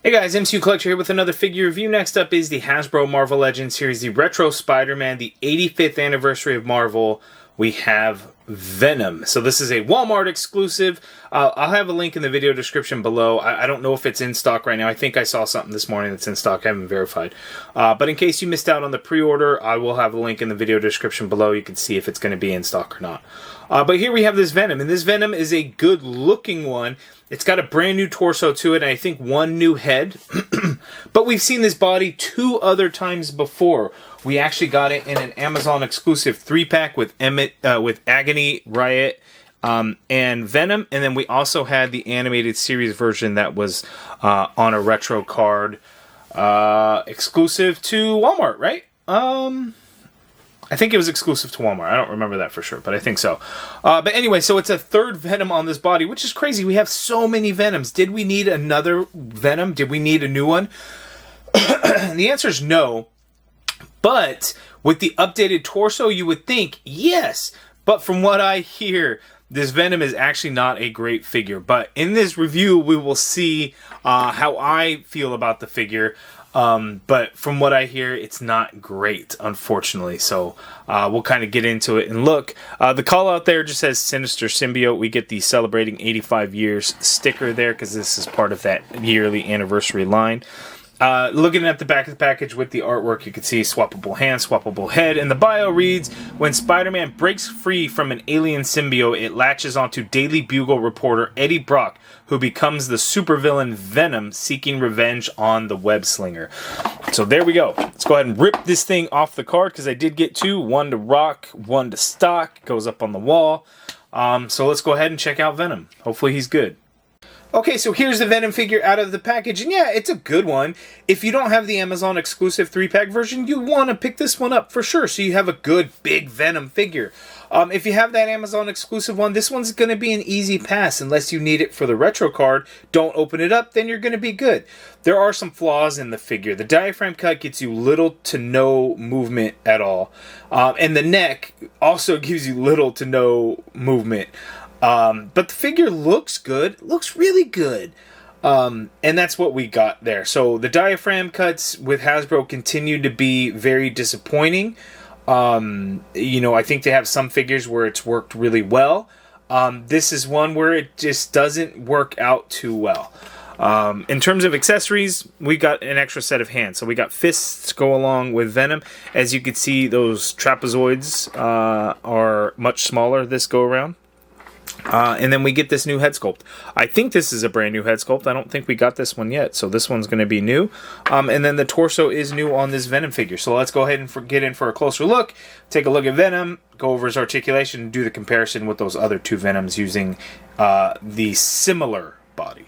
Hey guys, MCU Collector here with another figure review. Next up is the Hasbro Marvel Legends series, the Retro Spider-Man, the 85th anniversary of Marvel. We have Venom. So this is a Walmart exclusive. I'll have a link in the video description below. I don't know if it's in stock right now. I think I saw something this morning that's in stock. I haven't verified. But in case you missed out on the pre-order, I will have a link in the video description below. You can see if it's going to be in stock or not. But here we have this Venom, and this Venom is a good-looking one. It's got a brand new torso to it, and I think one new head. But we've seen this body 2 other times before. We actually got it in an Amazon exclusive 3-pack with Agony, Riot, and Venom. And then we also had the animated series version that was on a retro card exclusive to Walmart, right? I think it was exclusive to Walmart. I don't remember that for sure, but I think so. But anyway, so it's a 3rd Venom on this body, which is crazy. We have so many Venoms. Did we need another Venom? Did we need a new one? The answer is no. But with the updated torso, you would think yes. But from what I hear, this Venom is actually not a great figure. But in this review, we will see how I feel about the figure. But from what I hear, it's not great, unfortunately. So we'll kind of get into it and look. The call out there just says Sinister Symbiote. We get the celebrating 85 years sticker there because this is part of that yearly anniversary line. Looking at the back of the package with the artwork, you can see swappable hand, swappable head, and the bio reads, when Spider-Man breaks free from an alien symbiote, it latches onto Daily Bugle reporter Eddie Brock, who becomes the supervillain Venom, seeking revenge on the web slinger. So there we go. Let's go ahead and rip this thing off the card, because I did get 2. One to rock, one to stock. Goes up on the wall. So let's go ahead and check out Venom. Hopefully he's good. Okay, so here's the Venom figure out of the package, and yeah, it's a good one. If you don't have the Amazon exclusive 3-pack version, you want to pick this one up for sure, so you have a good, big Venom figure. If you have that Amazon exclusive one, this one's going to be an easy pass unless you need it for the retro card. Don't open it up, then you're going to be good. There are some flaws in the figure. The diaphragm cut gets you little to no movement at all, and the neck also gives you little to no movement. But the figure looks good, looks really good. And that's what we got there. So the diaphragm cuts with Hasbro continue to be very disappointing. You know, I think they have some figures where it's worked really well. This is one where it just doesn't work out too well. In terms of accessories, we got an extra set of hands. So we got fists to go along with Venom. As you can see, those trapezoids are much smaller this go around. And then we get this new head sculpt. I think this is a brand new head sculpt. I don't think we got this one yet, so this one's going to be new. And then the torso is new on this Venom figure. So let's go ahead and get in for a closer look. Take a look at Venom, go over his articulation, and do the comparison with those other 2 Venoms using the similar body.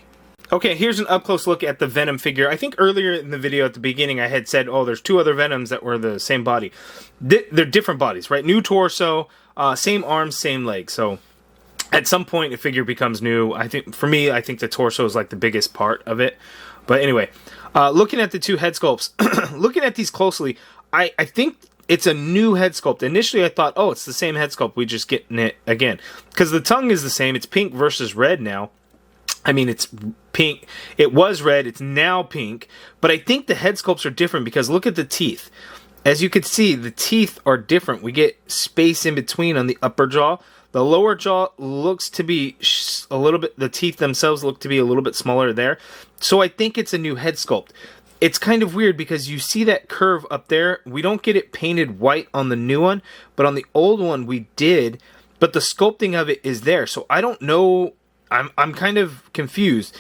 Okay, here's an up-close look at the Venom figure. I think earlier in the video at the beginning I had said, oh, there's 2 other Venoms that were the same body. They're different bodies, right? New torso, same arms, same legs. So at some point, a figure becomes new. I think, for me, I think the torso is like the biggest part of it. But anyway, looking at the 2 head sculpts, looking at these closely, I think it's a new head sculpt. Initially, I thought, oh, it's the same head sculpt. We just getting it again. Because the tongue is the same. It's pink versus red now. I mean, it's pink. It was red. It's now pink. But I think the head sculpts are different because look at the teeth. As you can see, the teeth are different. We get space in between on the upper jaw. The lower jaw looks to be a little bit, the teeth themselves look to be a little bit smaller there. So I think it's a new head sculpt. It's kind of weird because you see that curve up there. We don't get it painted white on the new one, but on the old one we did. But the sculpting of it is there. So I don't know. I'm kind of confused.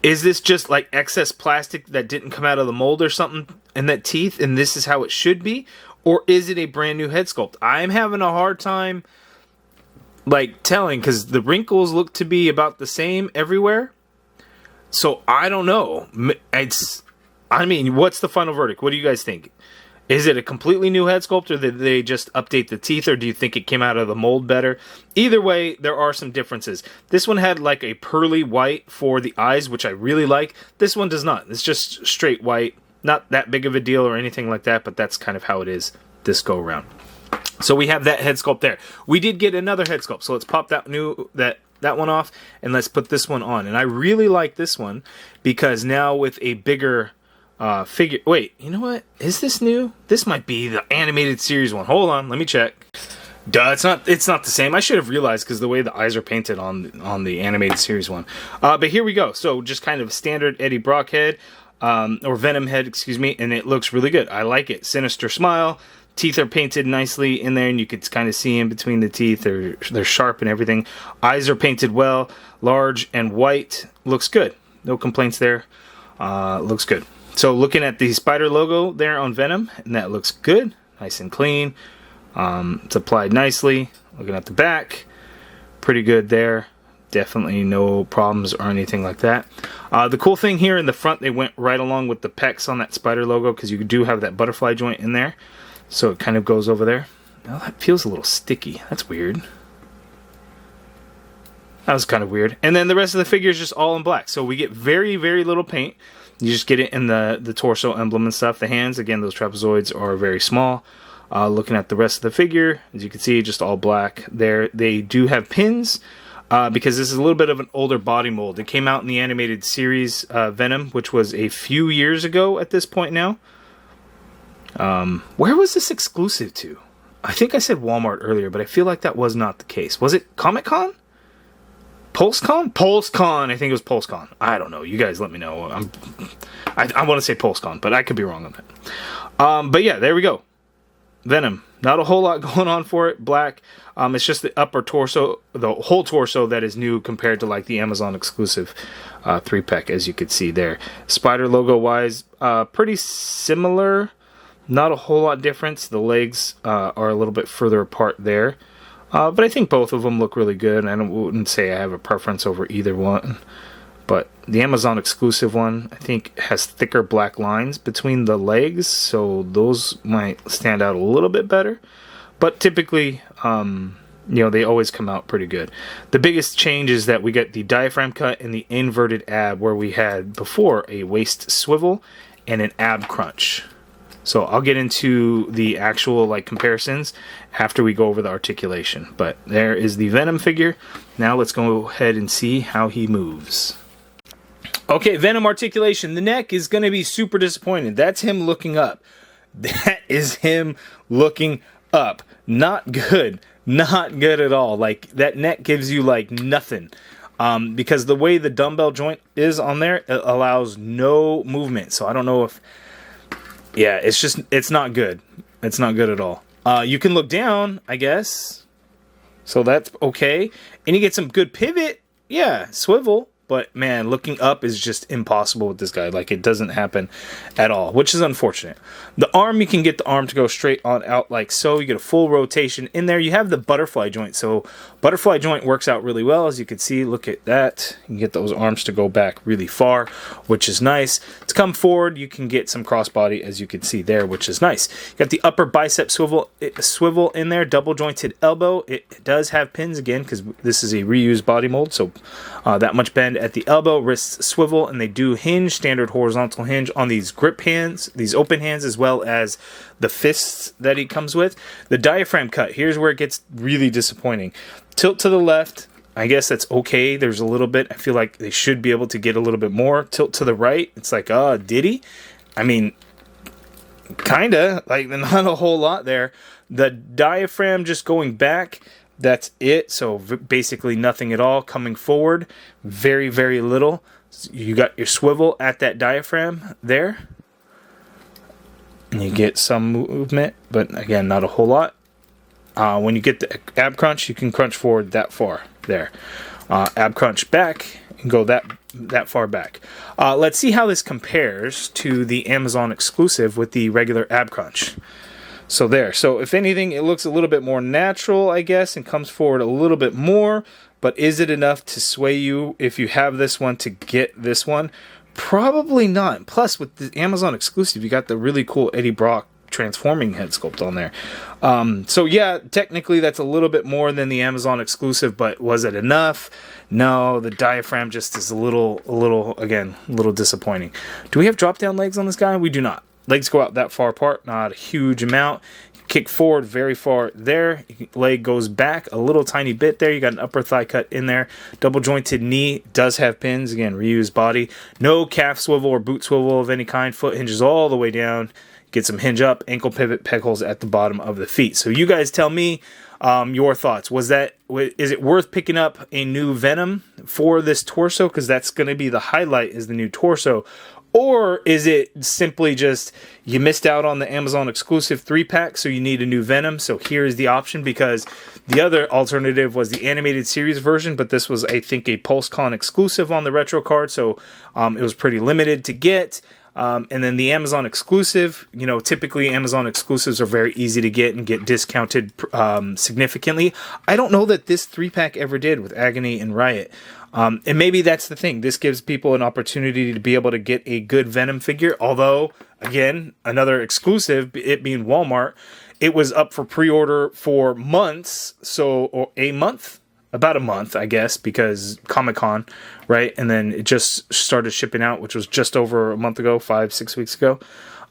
Is this just like excess plastic that didn't come out of the mold or something in that teeth and this is how it should be? Or is it a brand new head sculpt? I'm having a hard time like telling because the wrinkles look to be about the same everywhere. So I don't know. I mean, what's the final verdict? What do you guys think? Is it a completely new head sculpt, or did they just update the teeth, or do you think it came out of the mold better? Either way, there are some differences. This one had like a pearly white for the eyes, which I really like. This one does not. It's just straight white. Not that big of a deal or anything like that, but that's kind of how it is this go around. So we have that head sculpt there. We did get another head sculpt, so let's pop that that one off, and let's put this one on. And I really like this one because now with a bigger figure. Wait, you know what? Is this new? This might be the animated series one. Hold on, let me check. Duh, it's not the same. I should have realized because the way the eyes are painted on the animated series one. But here we go. So just kind of standard Eddie Brock head, or Venom head, excuse me, and it looks really good. I like it. Sinister smile. Teeth are painted nicely in there, and you could kind of see in between the teeth. They're sharp and everything. Eyes are painted well, large and white. Looks good. No complaints there. Looks good. So looking at the spider logo there on Venom, and that looks good. Nice and clean. It's applied nicely. Looking at the back, pretty good there. Definitely no problems or anything like that. The cool thing here in the front, they went right along with the pecs on that spider logo because you do have that butterfly joint in there. So it kind of goes over there. Now that feels a little sticky. That's weird. That was kind of weird. And then the rest of the figure is just all in black. So we get very, very little paint. You just get it in the torso emblem and stuff. The hands, again, those trapezoids are very small. Looking at the rest of the figure, as you can see, just all black there. They do have pins because this is a little bit of an older body mold. It came out in the animated series Venom, which was a few years ago at this point now. Where was this exclusive to? I think I said Walmart earlier, but I feel like that was not the case. Was it Comic-Con? PulseCon? PulseCon. I think it was PulseCon. I don't know. You guys let me know. I want to say PulseCon, but I could be wrong on that. But yeah, there we go. Venom. Not a whole lot going on for it. Black. It's just the upper torso, the whole torso that is new compared to like the Amazon exclusive 3-pack, as you could see there. Spider logo wise, pretty similar. Not a whole lot difference. The legs are a little bit further apart there. But I think both of them look really good. I wouldn't say I have a preference over either one. But the Amazon exclusive one, I think, has thicker black lines between the legs. So those might stand out a little bit better. But typically, they always come out pretty good. The biggest change is that we get the diaphragm cut and the inverted ab, where we had before a waist swivel and an ab crunch. So I'll get into the actual comparisons after we go over the articulation. But there is the Venom figure. Now let's go ahead and see how he moves. Okay, Venom articulation. The neck is going to be super disappointing. That's him looking up. That is him looking up. Not good. Not good at all. That neck gives you nothing. Because the way the dumbbell joint is on there, it allows no movement. So I don't know if... Yeah, it's not good. It's not good at all. You can look down, I guess. So that's okay. And you get some good pivot. Yeah, swivel. But, man, looking up is just impossible with this guy. It doesn't happen at all, which is unfortunate. The arm, you can get the arm to go straight on out like so. You get a full rotation in there. You have the butterfly joint. So, butterfly joint works out really well. As you can see, look at that. You can get those arms to go back really far, which is nice. To come forward, you can get some crossbody, as you can see there, which is nice. You got the upper bicep swivel in there, double jointed elbow. It does have pins again because this is a reused body mold. So, that much bend at the elbow, wrists swivel, and they do hinge, standard horizontal hinge on these grip hands, these open hands, as well as the fists that he comes with. The diaphragm cut, here's where it gets really disappointing. Tilt to the left, I guess that's okay. There's a little bit, I feel like they should be able to get a little bit more. Tilt to the right, it's did he? I mean, kinda, not a whole lot there. The diaphragm just going back, that's it. So basically nothing at all. Coming forward, very, very little. You got your swivel at that diaphragm there. And you get some movement, but again, not a whole lot. When you get the ab crunch, you can crunch forward that far there. Ab crunch back and go that far back. Let's see how this compares to the Amazon exclusive with the regular ab crunch. So there. So if anything, it looks a little bit more natural, I guess, and comes forward a little bit more. But is it enough to sway you if you have this one to get this one? Probably not. Plus, with the Amazon exclusive, you got the really cool Eddie Brock transforming head sculpt on there. So yeah, technically that's a little bit more than the Amazon exclusive, but was it enough? No, the diaphragm just is a little disappointing. Do we have drop down legs on this guy? We do not. Legs go out that far apart, not a huge amount. Kick forward very far there. Leg goes back a little tiny bit there. You got an upper thigh cut in there. Double jointed knee does have pins. Again, reused body. No calf swivel or boot swivel of any kind. Foot hinges all the way down. Get some hinge up. Ankle pivot, peg holes at the bottom of the feet. So you guys tell me your thoughts. Is it worth picking up a new Venom for this torso? Because that's going to be the highlight, is the new torso. Or is it simply just you missed out on the Amazon exclusive 3-pack, so you need a new Venom? So here's the option, because the other alternative was the animated series version, but this was, I think, a PulseCon exclusive on the retro card, so it was pretty limited to get. And then the Amazon exclusive, you know, typically Amazon exclusives are very easy to get and get discounted significantly. I don't know that this 3-pack ever did with Agony and Riot. And maybe that's the thing. This gives people an opportunity to be able to get a good Venom figure. Although, again, another exclusive, it being Walmart, it was up for pre-order for months. Or a month? About a month, I guess, because Comic-Con, right? And then it just started shipping out, which was just over a month ago, 5-6 weeks ago.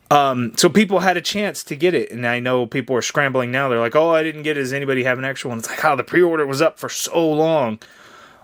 So people had a chance to get it, and I know people are scrambling now. They're like, oh, I didn't get it. Does anybody have an extra one? It's like, oh, the pre-order was up for so long.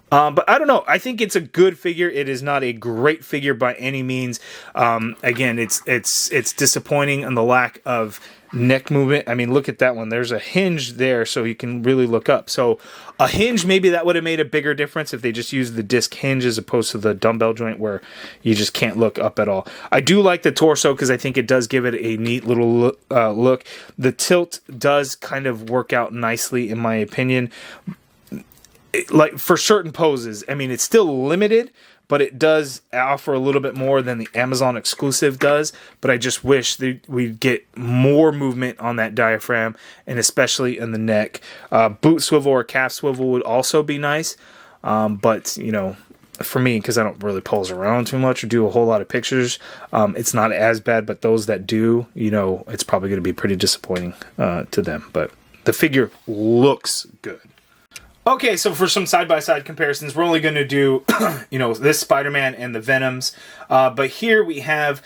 But I don't know. I think it's a good figure. It is not a great figure by any means. Again, it's disappointing in the lack of neck movement. I mean, look at that one. There's a hinge there, so you can really look up. So a hinge, maybe that would have made a bigger difference if they just used the disc hinge as opposed to the dumbbell joint where you just can't look up at all. I do like the torso because I think it does give it a neat little look. The tilt does kind of work out nicely, in my opinion. Like for certain poses, I mean, it's still limited, but it does offer a little bit more than the Amazon exclusive does. But I just wish that we'd get more movement on that diaphragm, and especially in the neck. Boot swivel or calf swivel would also be nice. But, you know, for me, because I don't really pose around too much or do a whole lot of pictures, it's not as bad. But those that do, you know, it's probably going to be pretty disappointing to them. But the figure looks good. Okay, so for some side-by-side comparisons, we're only going to do, you know, this Spider-Man and the Venoms. But here we have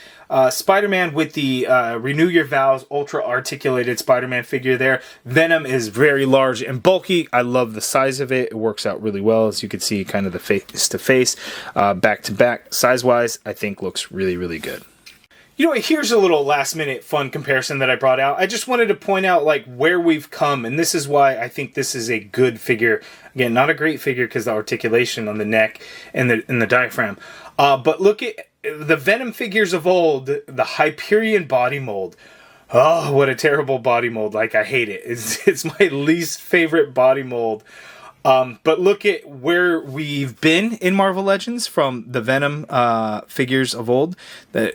Spider-Man with the Renew Your Vows Ultra Articulated Spider-Man figure there. Venom is very large and bulky. I love the size of it. It works out really well. As you can see, kind of the face-to-face, back-to-back. Size-wise, I think looks really, really good. You know, here's a little last-minute fun comparison that I brought out. I just wanted to point out, like, where we've come, and this is why I think this is a good figure. Again, not a great figure because the articulation on the neck and the diaphragm. But look at the Venom figures of old, the Hyperion body mold. Oh, what a terrible body mold. Like, I hate it. It's my least favorite body mold. But look at where we've been in Marvel Legends from the Venom figures of old.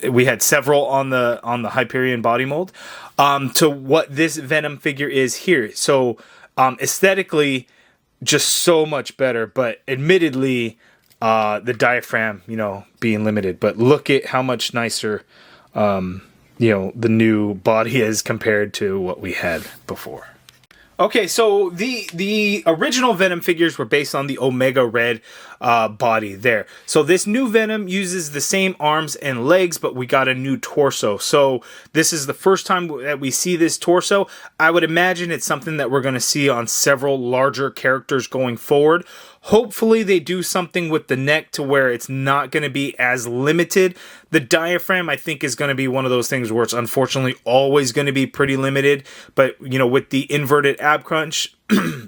We had several on the Hyperion body mold to what this Venom figure is here. So aesthetically, just so much better. But admittedly, the diaphragm, you know, being limited. But look at how much nicer, you know, the new body is compared to what we had before. Okay, so the original Venom figures were based on the Omega Red body there. So this new Venom uses the same arms and legs, but we got a new torso. So this is the first time that we see this torso. I would imagine it's something that we're going to see on several larger characters going forward. Hopefully they do something with the neck to where it's not going to be as limited. The diaphragm, I think, is going to be one of those things where it's unfortunately always going to be pretty limited. But, you know, with the inverted ab crunch,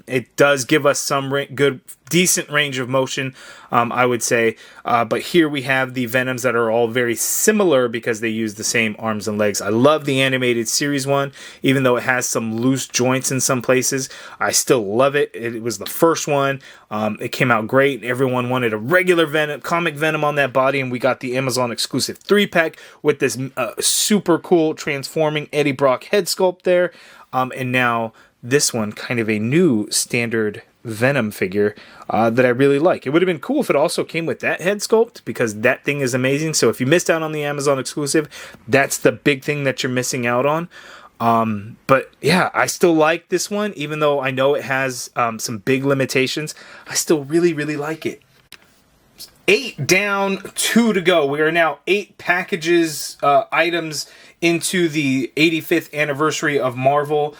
it does give us some good, decent range of motion, I would say. But here we have the Venoms that are all very similar because they use the same arms and legs. I love the animated series one, even though it has some loose joints in some places. I still love it. It was the first one. It came out great. Everyone wanted a regular Venom, comic Venom on that body, and we got the Amazon exclusive 3-pack with this super cool transforming Eddie Brock head sculpt there. And now this one, kind of a new standard Venom figure that I really like. It would have been cool if it also came with that head sculpt, because that thing is amazing. So if you missed out on the Amazon exclusive, that's the big thing that you're missing out on. But yeah, I still like this one, even though I know it has some big limitations. I still really, really like it. 8 down, 2 to go. We are now 8 packages, items into the 85th anniversary of Marvel.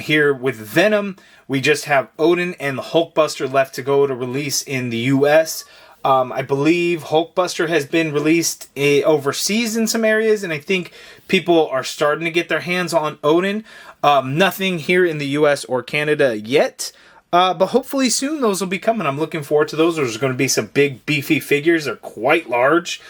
Here with Venom, we just have Odin and the Hulkbuster left to go to release in the US. I believe Hulkbuster has been released overseas in some areas, and I think people are starting to get their hands on Odin. Nothing here in the US or Canada yet. But hopefully soon those will be coming. I'm looking forward to those. There's going to be some big, beefy figures. They're quite large.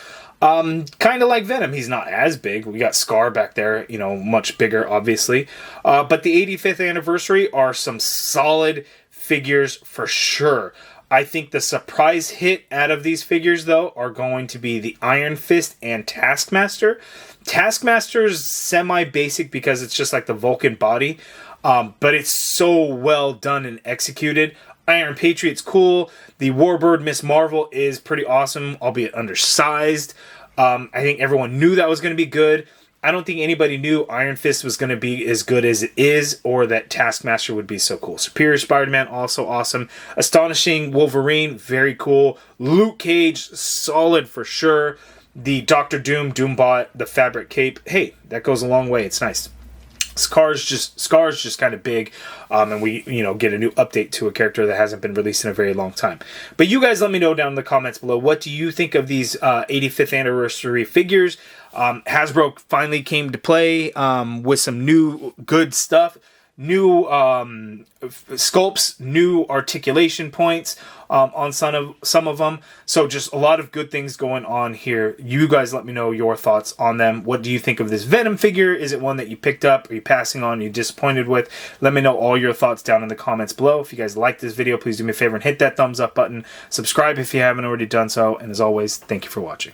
Kind of like Venom. He's not as big. We got Scar back there, you know, much bigger, obviously. But the 85th anniversary are some solid figures for sure. I think the surprise hit out of these figures, though, are going to be the Iron Fist and Taskmaster. Taskmaster's semi-basic because it's just like the Vulcan body. But it's so well done and executed. Iron Patriot's cool. The Warbird Miss Marvel is pretty awesome, albeit undersized. I think everyone knew that was going to be good. I don't think anybody knew Iron Fist was going to be as good as it is, or that Taskmaster would be so cool. Superior Spider-Man, also awesome. Astonishing Wolverine, very cool. Luke Cage, solid for sure. The Doctor Doom, Doombot, the Fabric Cape. Hey, that goes a long way. It's nice. Scar's just kind of big, and we, you know, get a new update to a character that hasn't been released in a very long time. But you guys let me know down in the comments below, what do you think of these 85th anniversary figures? Hasbro finally came to play with some new good stuff. New sculpts, new articulation points on some of them. So just a lot of good things going on here. You guys let me know your thoughts on them. What do you think of this Venom figure? Is it one that you picked up? Are you passing on? Are you disappointed with? Let me know all your thoughts down in the comments below. If you guys like this video, please do me a favor and hit that thumbs up button. Subscribe if you haven't already done so. And as always, thank you for watching.